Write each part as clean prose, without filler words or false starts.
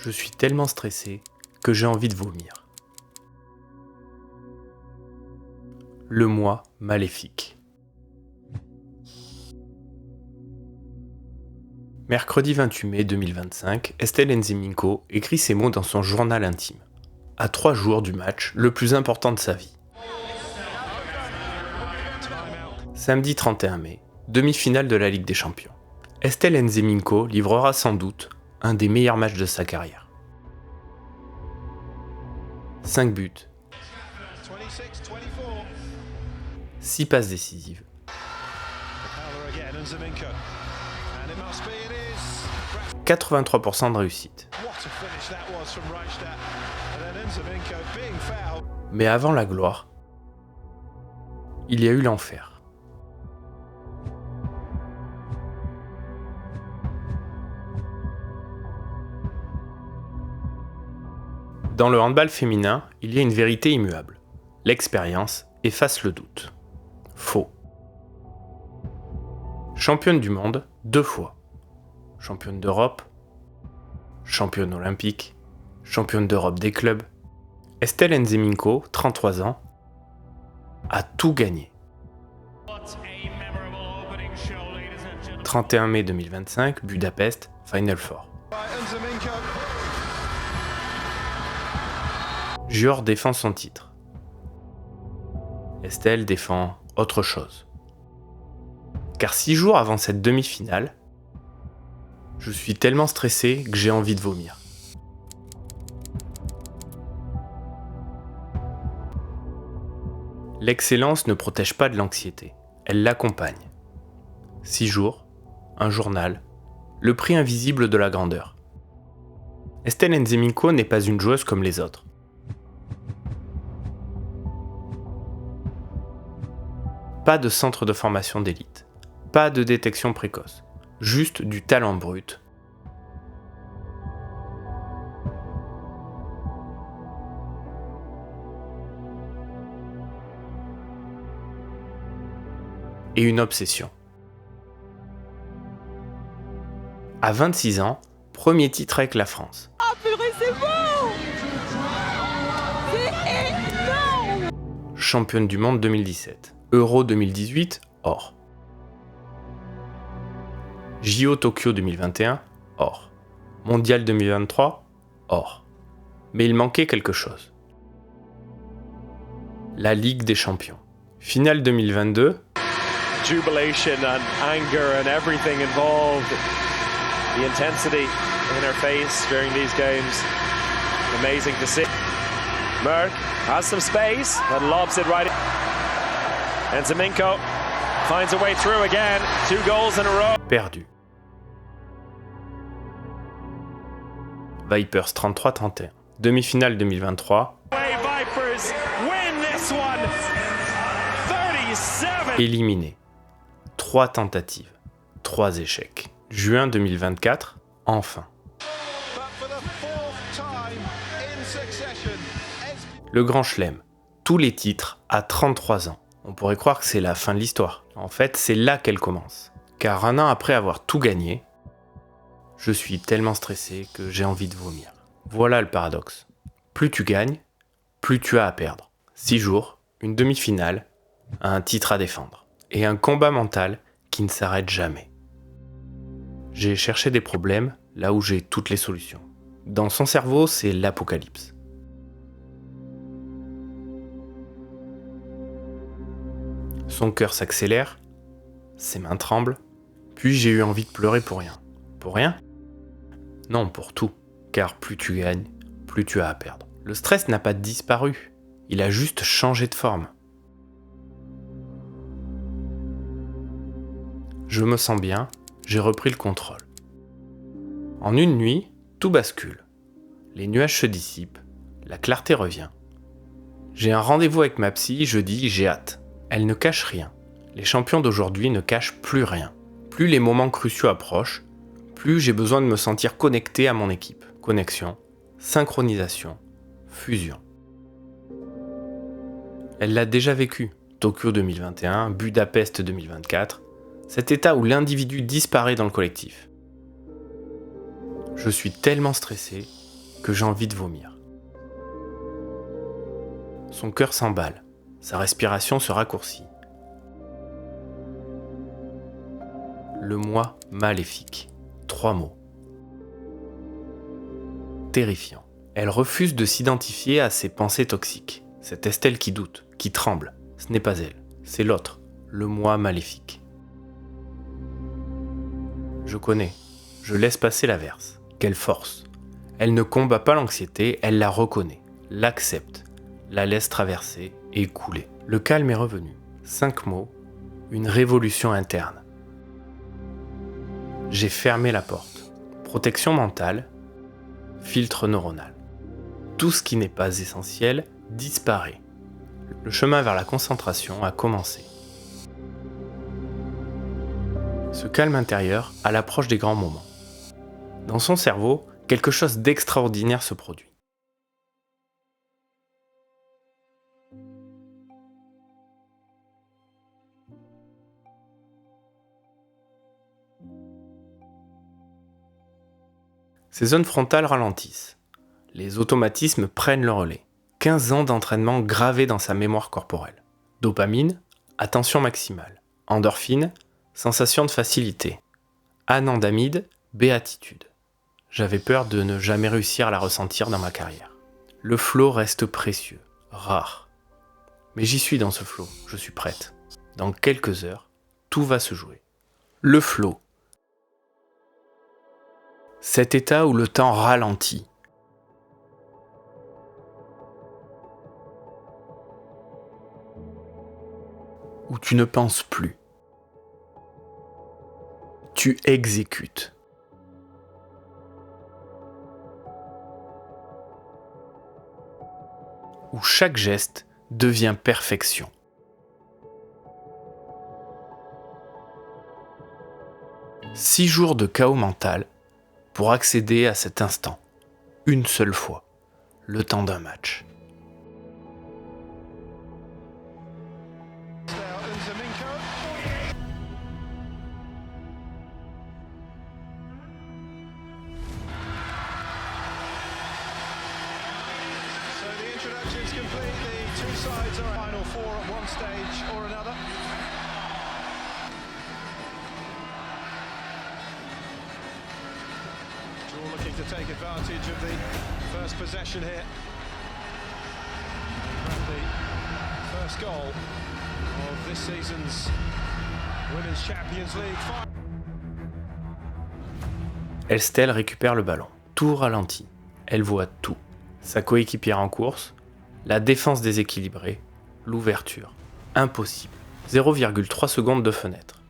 Je suis tellement stressé que j'ai envie de vomir. Le mois maléfique. Mercredi 28 mai 2025, Estelle Nzeminko écrit ces mots dans son journal intime, à 3 jours du match le plus important de sa vie. Samedi 31 mai, demi-finale de la Ligue des Champions. Estelle Nzeminko livrera sans doute un des meilleurs matchs de sa carrière. 5 buts, 6 passes décisives, 83% de réussite. Mais avant la gloire, il y a eu l'enfer. Dans le handball féminin, il y a une vérité immuable. L'expérience efface le doute. Faux. Championne du monde 2 fois. Championne d'Europe, championne olympique, championne d'Europe des clubs. Estelle Nzeminko, 33 ans, a tout gagné. 31 mai 2025, Budapest, Final Four. Gior défend son titre. Estelle défend autre chose. Car 6 jours avant cette demi-finale, je suis tellement stressé que j'ai envie de vomir. L'excellence ne protège pas de l'anxiété, elle l'accompagne. 6 jours, un journal, le prix invisible de la grandeur. Estelle Nzeminko n'est pas une joueuse comme les autres. Pas de centre de formation d'élite, pas de détection précoce, juste du talent brut. Et une obsession. À 26 ans, premier titre avec la France. Oh purée, c'est beau! C'est énorme! Championne du monde 2017. Euro 2018, or. JO Tokyo 2021, or. Mondial 2023, or. Mais il manquait quelque chose. La Ligue des Champions. Finale 2022. Jubilation and anger and everything involved. The intensity in her face during these games. Amazing to see. Merck has some space and lobs it right in. Nzeminko finds a way through again. 2 goals in a row. Perdu. Vipers 33-31. Demi-finale 2023. Vipers win this one. 37. Éliminé. 3 tentatives. 3 échecs. Juin 2024. Enfin. Le Grand Chelem. Tous les titres à 33 ans. On pourrait croire que c'est la fin de l'histoire. En fait, c'est là qu'elle commence. Car un an après avoir tout gagné, je suis tellement stressé que j'ai envie de vomir. Voilà le paradoxe. Plus tu gagnes, plus tu as à perdre. 6 jours, une demi-finale, un titre à défendre. Et un combat mental qui ne s'arrête jamais. J'ai cherché des problèmes là où j'ai toutes les solutions. Dans son cerveau, c'est l'apocalypse. Son cœur s'accélère, ses mains tremblent, puis j'ai eu envie de pleurer pour rien. Pour rien ? Non, pour tout. Car plus tu gagnes, plus tu as à perdre. Le stress n'a pas disparu, il a juste changé de forme. Je me sens bien, j'ai repris le contrôle. En une nuit, tout bascule. Les nuages se dissipent, la clarté revient. J'ai un rendez-vous avec ma psy, jeudi, j'ai hâte. Elle ne cache rien. Les champions d'aujourd'hui ne cachent plus rien. Plus les moments cruciaux approchent, plus j'ai besoin de me sentir connecté à mon équipe. Connexion, synchronisation, fusion. Elle l'a déjà vécu. Tokyo 2021, Budapest 2024. Cet état où l'individu disparaît dans le collectif. Je suis tellement stressé que j'ai envie de vomir. Son cœur s'emballe, sa respiration se raccourcit. Le moi maléfique. 3 mots. Terrifiant. Elle refuse de s'identifier à ses pensées toxiques. C'est Estelle qui doute, qui tremble. Ce n'est pas elle, c'est l'autre, le moi maléfique. Je connais, je laisse passer l'averse. Quelle force. Elle ne combat pas l'anxiété, elle la reconnaît, l'accepte, la laisse traverser et couler. Le calme est revenu. 5 mots, une révolution interne. J'ai fermé la porte. Protection mentale, filtre neuronal. Tout ce qui n'est pas essentiel disparaît. Le chemin vers la concentration a commencé. Ce calme intérieur à l'approche des grands moments. Dans son cerveau, quelque chose d'extraordinaire se produit. Ces zones frontales ralentissent. Les automatismes prennent le relais. 15 ans d'entraînement gravés dans sa mémoire corporelle. Dopamine, attention maximale. Endorphine, sensation de facilité. Anandamide, béatitude. J'avais peur de ne jamais réussir à la ressentir dans ma carrière. Le flow reste précieux, rare. Mais j'y suis dans ce flow, je suis prête. Dans quelques heures, tout va se jouer. Le flow. Cet état où le temps ralentit. Où tu ne penses plus. Tu exécutes. Où chaque geste devient perfection. « 6 jours de chaos mental pour accéder à cet instant, une seule fois, le temps d'un match. » Introductions complete. The two sides are final four at one stage or another. All looking to take advantage of the first possession here. And the first goal of this season's Women's Champions League. Estelle récupère le ballon. Tout ralentit. Elle voit tout. Sa coéquipière en course, la défense déséquilibrée, l'ouverture. Impossible. 0,3 secondes de fenêtre.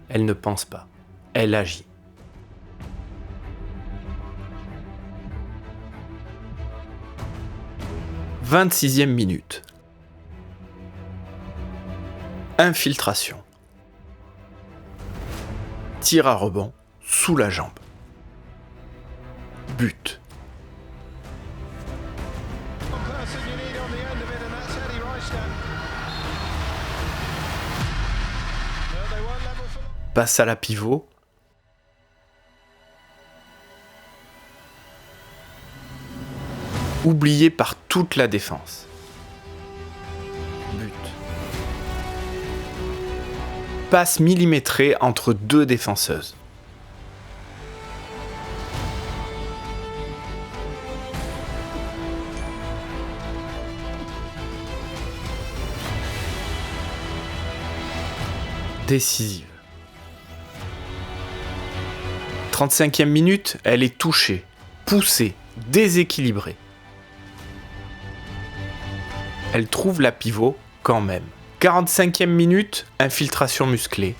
Elle ne pense pas. Elle agit. « 26e minute. Infiltration. Tir à rebond, sous la jambe. But. Passe à la pivot. Oublié par toute la défense. But. Passe millimétrée entre deux défenseuses. Décisive. 35e minute, elle est touchée, poussée, déséquilibrée. Elle trouve la pivot quand même. 45e minute, infiltration musclée.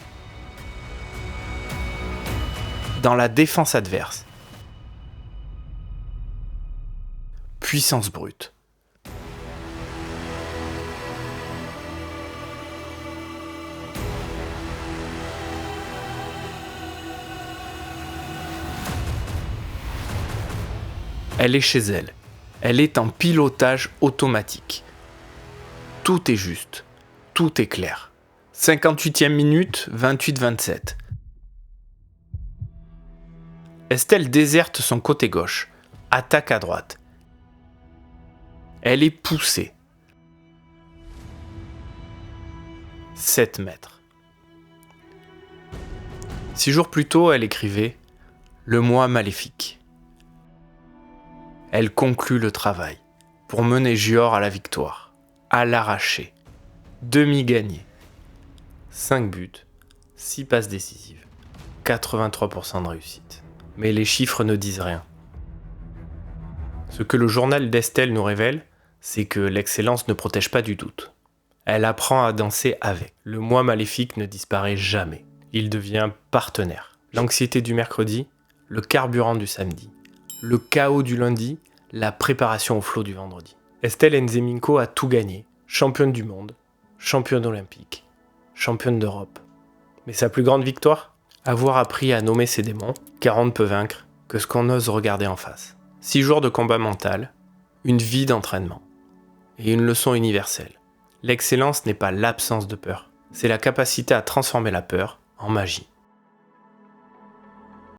Dans la défense adverse. Puissance brute. Elle est chez elle. Elle est en pilotage automatique. Tout est juste. Tout est clair. 58e minute, 28-27. Estelle déserte son côté gauche. Attaque à droite. Elle est poussée. 7 mètres. 6 jours plus tôt, elle écrivait « Le mois maléfique ». Elle conclut le travail pour mener Gior à la victoire, à l'arracher, demi-gagné. 5 buts, 6 passes décisives, 83% de réussite. Mais les chiffres ne disent rien. Ce que le journal d'Estelle nous révèle, c'est que l'excellence ne protège pas du doute. Elle apprend à danser avec. Le moi maléfique ne disparaît jamais. Il devient partenaire. L'anxiété du mercredi, le carburant du samedi. Le chaos du lundi, la préparation au flot du vendredi. Estelle Nzeminko a tout gagné. Championne du monde, championne olympique, championne d'Europe. Mais sa plus grande victoire ? Avoir appris à nommer ses démons, car on ne peut vaincre que ce qu'on ose regarder en face. 6 jours de combat mental, une vie d'entraînement et une leçon universelle. L'excellence n'est pas l'absence de peur, c'est la capacité à transformer la peur en magie.